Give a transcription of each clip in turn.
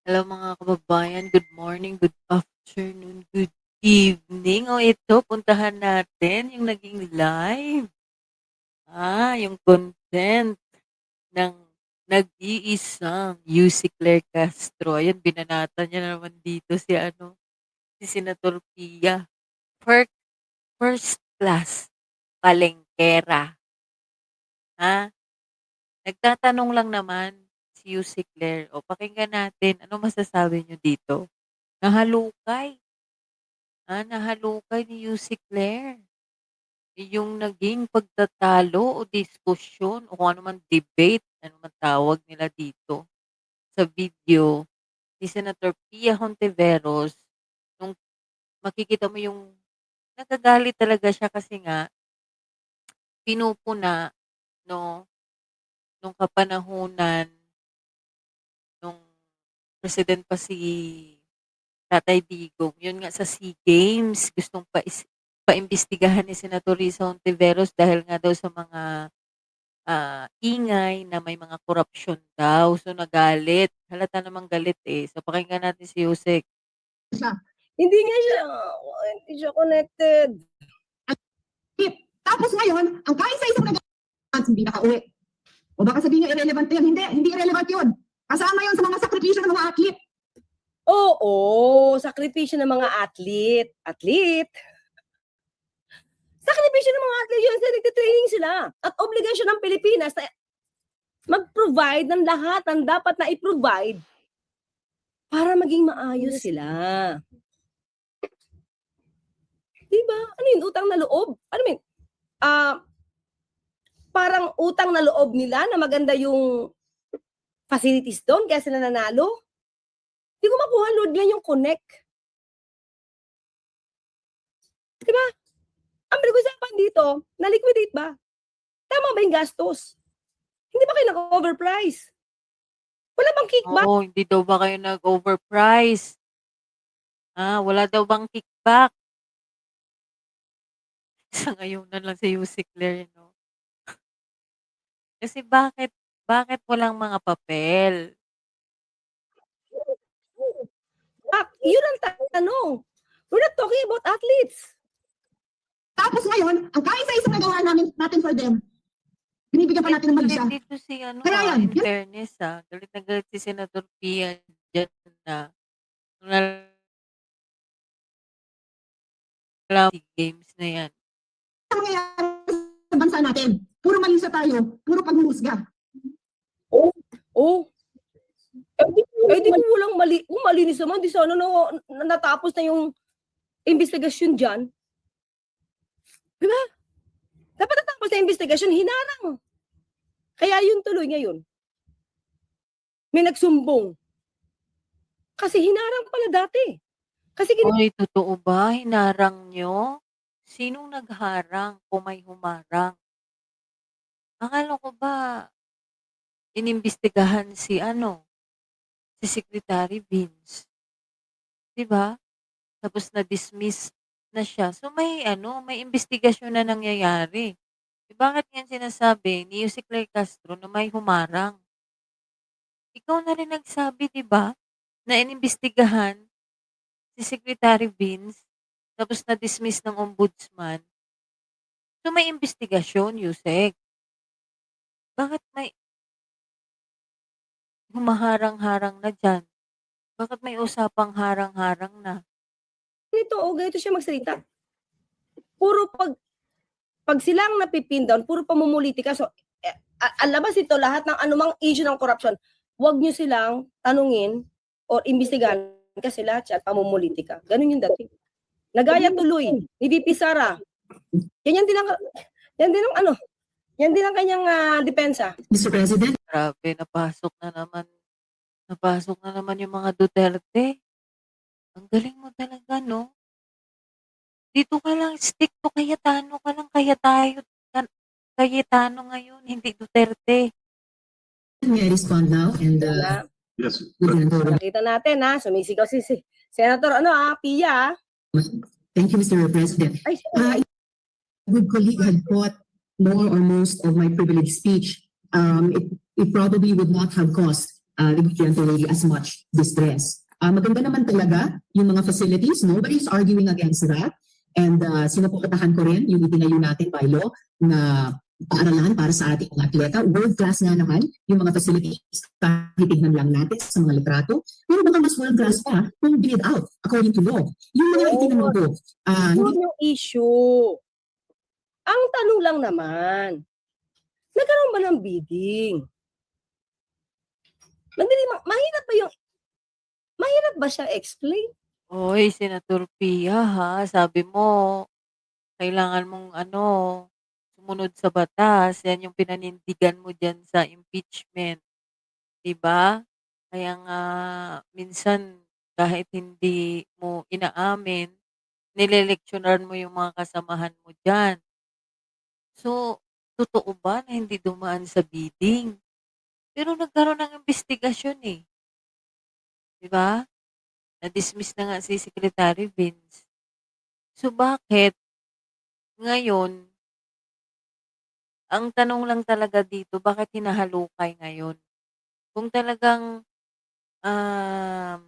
Hello mga kababayan, good morning, good afternoon, good evening. O ito, puntahan natin yung naging live. Yung content ng nag-iisang UC Claire Castro. Ayan, binanata niya na naman dito si Senator Pia. First, first class palengkera. Nagtatanong lang naman si UC Claire. O, pakinggan natin. Ano masasabi niyo dito? Nahalukay. Nahalukay ni UC Claire. Yung naging pagtatalo o diskusyon o kung ano man debate, ano man tawag nila dito sa video ni Senator Pia Hontiveros, nung makikita mo yung nagagalit talaga siya kasi nga pinupuna 'no, nung kapanahunan nung president pa si Tatay Digong, yun nga sa SEA Games gustong paimbestigahan ni Senator Risa Hontiveros dahil nga daw sa mga, ingay na may mga korapsyon daw. So, nagalit, halata namang galit, eh. So, pakinggan natin si Yusek. Hindi nga siya, hindi siya connected. Tapos ngayon, ang kain sa isang hindi nakauwi. O baka sabihin niyo irrelevant yun. Hindi irrelevant yun. Kasama yun sa mga sakripisyo ng mga athlete. Oo, sakripisyo ng mga athlete. Sakripisyo ng mga athlete yun, nagtitraining sila. At obligasyon ng Pilipinas na mag-provide ng lahat ng dapat na i-provide para maging maayos sila. Diba? Ano yun? Utang na loob? Ano yun? Parang utang na loob nila na maganda yung facilities doon kaya sila nanalo. Hindi ko makuha, load lang yung connect. Diba? Ang pinag-usapan dito, na-liquidate ba? Tama ba yung gastos? Hindi ba kayo nag-overprice? Wala bang kickback? Oo, hindi daw ba kayo nag-overprice? Wala daw bang kickback? Sa ngayon na lang si UC Claire, no? Kasi bakit walang mga papel? Yun ang tanong. We're not talking about athletes. Tapos ngayon, ang kain sa isang nagawa natin for them, binibigyan pa natin ng mali siya. Dito si Kaya yan, in fairness galit na galit si Senator Pia dyan na si games na yan. ang mangyayari sa bansa natin. Puro malisa tayo, puro paghuhusga. Oh. Di ko walang mali. Kung malinis naman, di sana natapos na yung investigasyon dyan. Diba? Dapat natapos na yung investigasyon, hinarang. Kaya yun tuloy ngayon. May nagsumbong. Kasi hinarang pala dati. Kasi Ay, totoo ba? Hinarang nyo? Sinong nagharang kung may humarang? Akala ko ba inimbestigahan si Secretary Vince. 'Di ba? Tapos na-dismiss na siya. So may investigasyon na nangyayari. Bakit yan sinasabi ni Yusek Claire Castro na may humarang? Ikaw na rin nagsabi, 'di ba, na inimbestigahan si Secretary Vince tapos na-dismiss ng ombudsman. So may investigasyon, Yusek. Bakit may humaharang-harang na diyan? Bakit may usapang harang-harang na? ganito siya magsalita. Puro pag silang napipin down, puro pamumulitika. So, alabas ito lahat ng anumang issue ng corruption. Huwag nyo silang tanungin or imbestigahan kasi lahat siya pamumulitika. Ganun yung dating. Nagaya tuloy ni VP Sara. Yan din ang kanyang depensa. Mr. President? Grabe, napasok na naman yung mga Duterte. Ang galing mo talaga, no? Dito ka lang, stick to Cayetano ka lang, Cayetano ngayon, hindi Duterte. May I respond now? And, Yes. Nakita natin sumisigaw si Senator Pia. thank you, Mr. President. Ay, A good colleague had caught more or most of my privileged speech. It probably would not have caused bigyan really as much distress. Maganda naman talaga yung mga facilities, nobody's arguing against that. And sinuportahan ko rin yung itinayo natin by law na paaralan para sa ating mga atleta. World class nga naman yung mga facilities. Titignan lang natin sa mga litrato. Pero baka mas world class pa kung bid out according to law. Yung mga itinanong ko, Yun yung issue. Ang tanong lang naman, nagkaroon ba ng bidding? Mahirap ba siya explain? Hoy, Senator Pia, ha, sabi mo kailangan mong sumunod sa batas. Yan yung pinanindigan mo diyan sa impeachment, 'di ba? Kaya nga minsan kahit hindi mo inaamin, nileleksyonan mo yung mga kasamahan mo diyan. So, totoo ba na hindi dumaan sa bidding? Pero nagkaroon ng investigasyon, eh, 'di ba? Na-dismiss na nga si Secretary Vince. So, bakit ngayon, ang tanong lang talaga dito, bakit hinahalukay ngayon? Kung talagang, um,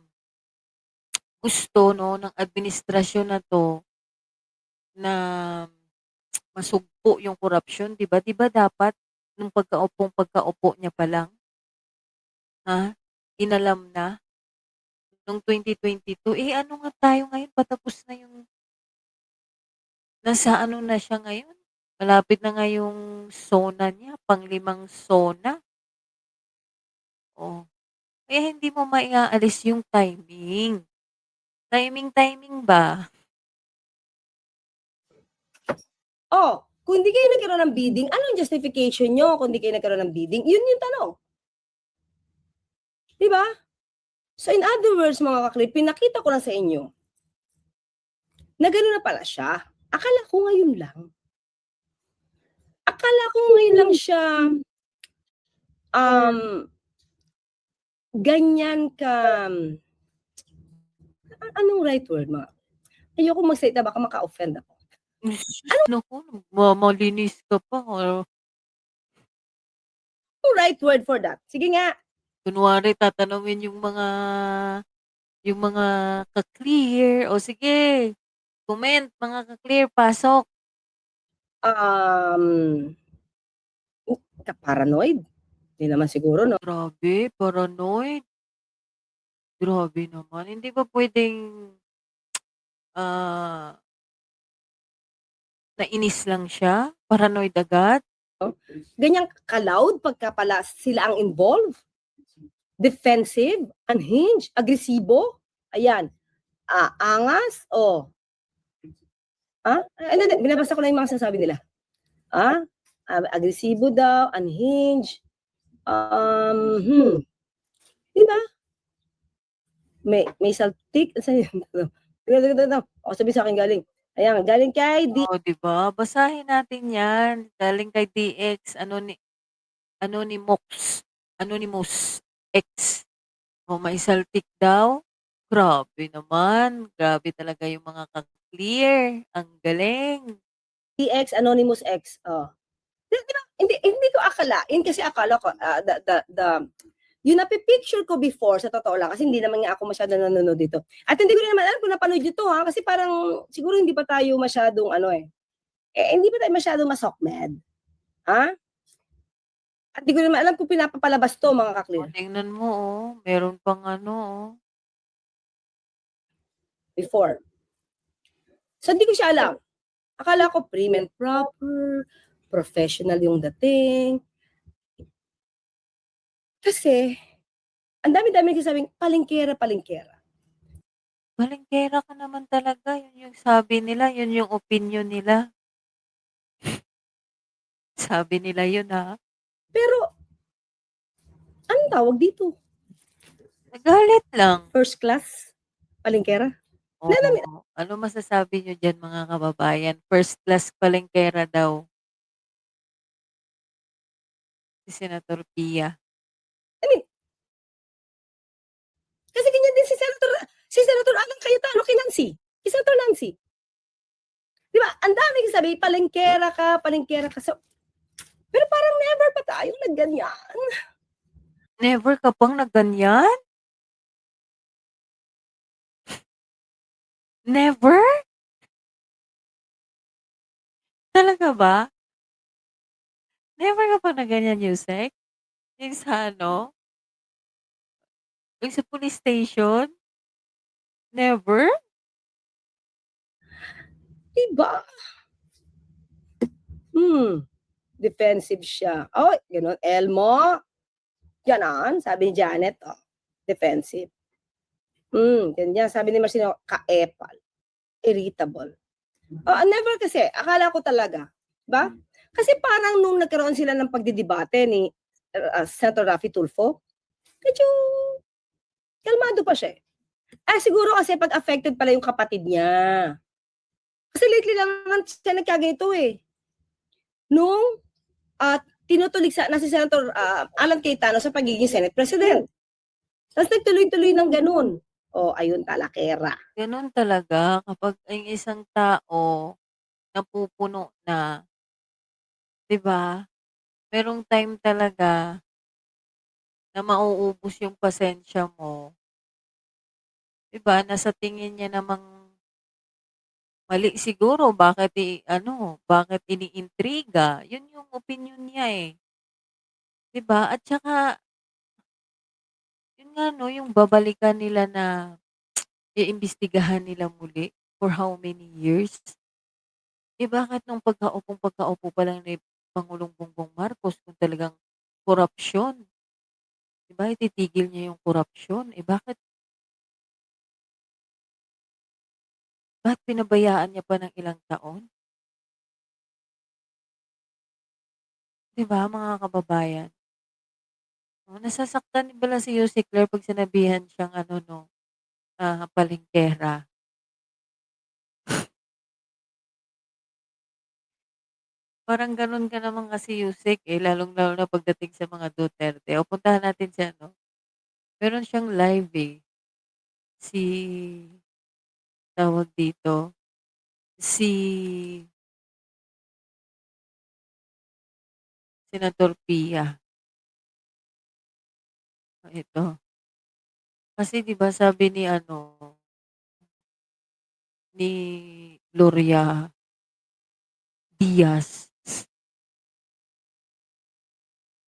gusto 'no, ng administrasyon na 'to na masugpo yung korapsyon, 'di ba dapat nung pagkaupo niya pa lang, ha, inalam na nung 2022. Eh, ano nga tayo ngayon, patapos na yung nasa ano na siya ngayon, malapit na nga yung SONA niya, pang-limang SONA. Oh, kaya hindi mo maiaalis yung timing. Timing-timing ba? Kung hindi kayo nagkaroon ng bidding, anong justification nyo kung hindi kayo nagkaroon ng bidding? Yun yung tanong. Di ba? So in other words, mga kaklip, pinakita ko na sa inyo na gano'n na pala siya. Akala ko ngayon lang. Akala ko ngayon lang siya ganyan ka anong right word, mga? Ayoko magsalita, baka maka-offend ako. Naku, nagmamalinis ka pa, Anong right word for that? Sige nga. kunwari tatanungin yung mga ka-clear. O sige, comment mga ka-clear, pasok. Paranoid? Hindi naman siguro, no? Grabe, paranoid. Grabe naman. Hindi ba pwedeng nainis lang siya? Paranoid agad? Ganyang ka-loud pagka pala sila ang involved? Defensive, unhinged, agresibo? Ayan. Angas? Binabasa ko lang yung mga sinasabi nila. Agresibo daw, unhinged. Diba? May saltik. Sabi sa akin galing. Ayan, galing kay Oo, di ba? Basahin natin yan. Galing kay DX, Anonymous X. O, may saltik daw. Grabe naman. Grabe talaga yung mga ka-clear. Ang galing. DX Anonymous X. Diba? Hindi ko akalain kasi akala ko yung napipicture ko before, sa totoo lang, kasi hindi naman nga ako masyado nanonood dito. At hindi ko rin naman alam kung napanood nyo to, ha? Kasi parang, siguro hindi pa tayo masyadong, hindi pa tayo masyadong masokmed. Ha? At hindi ko naman alam kung pinapapalabas to, mga O, kaklir. tingnan mo, meron pang Before. So, hindi ko siya alam. Akala ko prim and proper, professional yung dating. Kasi, ang dami-dami nagsasabing, palengkera. Palengkera ka naman talaga. Yun yung sabi nila, yun yung opinion nila. Sabi nila yun, ha? Pero, anong tawag dito? Nagalit lang. First class? Palengkera? Oo. Ano masasabi nyo dyan, mga kababayan? First class palengkera daw. Si Senator Pia. Kasi ganyan din si Senator Alan Cayetano kay Nancy. Si Senator Nancy. Di ba? Ang dami sabi, palengkera ka. So, pero parang never pa tayo nagganyan. Never ka bang nagganyan? Never? Talaga ba? Never ka bang nagganyan, Yusek? Yung sa ano, yung sa police station? Never? 'Di ba? Defensive siya. Oh, gano'n, Elmo, gano'n, sabi ni Janet, oh, defensive. Ganyan, sabi ni Marcelo, kaepal, irritable. Oo, never kasi, akala ko talaga, 'di ba? Kasi parang nung nagkaroon sila ng pagdedebate ni, Senator Raffy Tulfo, medyo kalmado pa siya, eh. Siguro kasi 'pag affected pala yung kapatid niya. Kasi lately lang naman siya nagkaganito, eh. Nung, tinutulig na si Senator, Alan Cayetano sa pagiging Senate President. Tapos nagtuloy-tuloy ng gano'n. Oh, ayun talakera. Gano'n talaga kapag ang isang tao napupuno na, 'di ba? Merong time talaga na mauubos yung pasensya mo. 'Di ba, na sa tingin niya namang mali siguro bakit bakit iniintriga, yun yung opinyon niya, eh, 'di ba? At saka yun nga 'no, yung babalikan nila na iimbestigahan nila muli for how many years? Eh, bakit nung pagkaupo pa lang ni Pangulong Bongbong Marcos kung talagang korapsyon, 'di ba, ititigil niya yung korapsyon, eh, bakit pinabayaan niya pa ng ilang taon? 'Di ba, mga kababayan? Oh, nasasaktan din pala si Yusek Claire 'pag sinabihan siyang ano 'no, palengkera. Parang gano'n ka naman kasi Yusek, eh, lalong-lalo na pagdating sa mga Duterte. O puntahan natin si ano, meron siyang live, eh, si tawag dito, si Senator Pia. Oh, ito. Kasi 'di ba sabi ni ano, ni Gloria Diaz,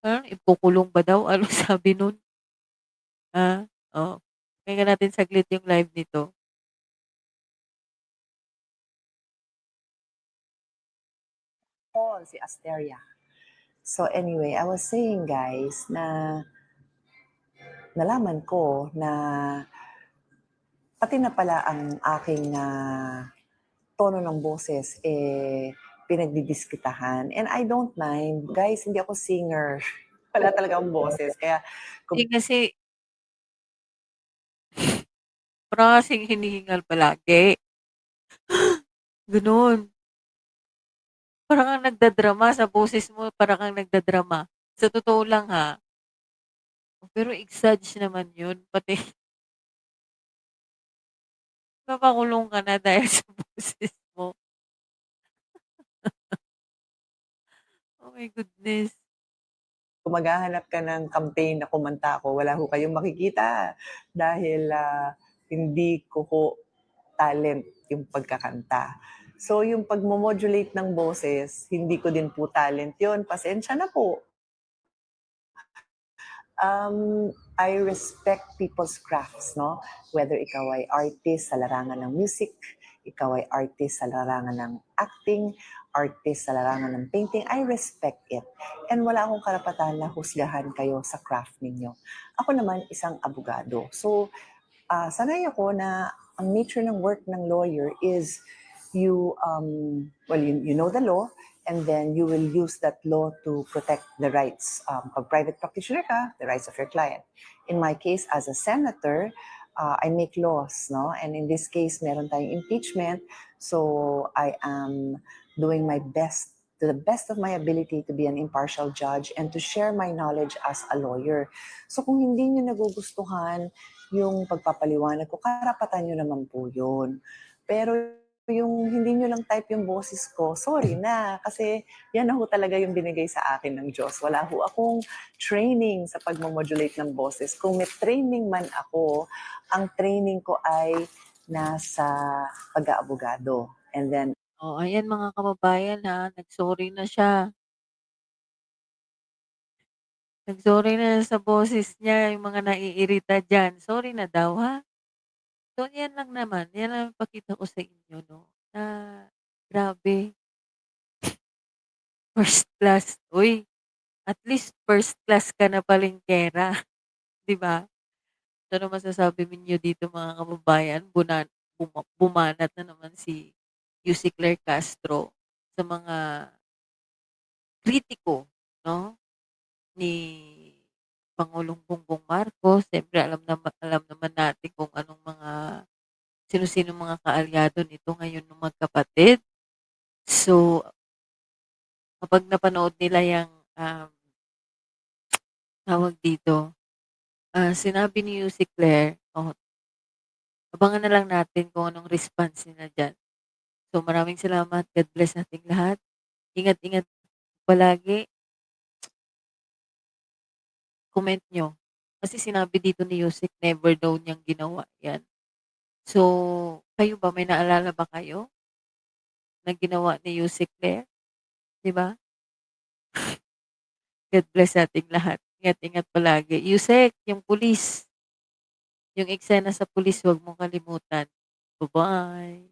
parang ipukulong ba daw, anong sabi nun? Oh, pakinggan natin saglit yung live nito. Paul, si Asteria. So anyway, I was saying guys na nalaman ko na pati na pala ang aking tono ng boses pinagdidiskitahan. And I don't mind. Guys, hindi ako singer. Wala talaga ang boses. Kaya Hindi kasi parang kasing hinihingal palagi. Gano'n. Parang kang nagdadrama sa boses mo, parang kang nagdadrama. Sa totoo lang ha, pero exage naman yun, pati papakulong ka na dahil sa boses mo. Oh my goodness. kung maghahanap ka ng campaign na kumanta ako, wala ho kayong makikita. Dahil hindi ko ho talent yung pagkakanta. So yung pagmo-modulate ng boses, hindi ko din po talent yun. Pasensya na po. I respect people's crafts, no? Whether ikaw ay artist sa larangan ng music, ikaw ay artist sa larangan ng acting, artist sa larangan ng painting, I respect it. And wala akong karapatan na husgahan kayo sa craft ninyo. Ako naman, isang abogado. So, sanay ako na ang nature ng work ng lawyer is you know the law, and then you will use that law to protect the rights. Pag private practitioner ka, the rights of your client. In my case, as a senator, I make laws, no? And in this case, meron tayong impeachment, so I am doing my best, to the best of my ability, to be an impartial judge and to share my knowledge as a lawyer. So kung hindi nyo nagugustuhan yung pagpapaliwanag ko, karapatan nyo naman po yun. Pero yung hindi niyo lang type yung boses ko, sorry na. Kasi yan na ho talaga yung binigay sa akin ng Diyos. Wala ho akong training sa pagmamodulate ng boses. Kung may training man ako, ang training ko ay nasa pag-aabogado. And then, Oh, ayan mga kababayan ha, nag-sorry na siya. Nag-sorry na sa boses niya, yung mga naiirita diyan, sorry na daw ha. So yan lang naman, yan lang ipakita ko sa inyo 'no, na grabe, first class. Uy, at least first class ka na palengkera, 'di ba? Ano masasabi ninyo dito mga kababayan, bumanat na naman si Yussi Claire Castro sa mga kritiko 'no, ni Pangulong Bongbong Marcos. Siyempre alam naman natin kung anong sino-sino mga kaalyado nito ngayon ng magkapatid. So, kapag napanood nila yung tawag dito, sinabi ni Yussi Claire, oh, abangan na lang natin kung anong response nila diyan. So, maraming salamat. God bless nating lahat. Ingat-ingat palagi. Comment nyo. Kasi sinabi dito ni Yusik, never daw niyang ginawa yan. So, kayo ba, may naalala ba kayo na ginawa ni Yusik Claire? Di ba? God bless ating lahat. Ingat-ingat palagi. Yusek, yung pulis, yung eksena sa pulis, huwag mong kalimutan. Bye-bye.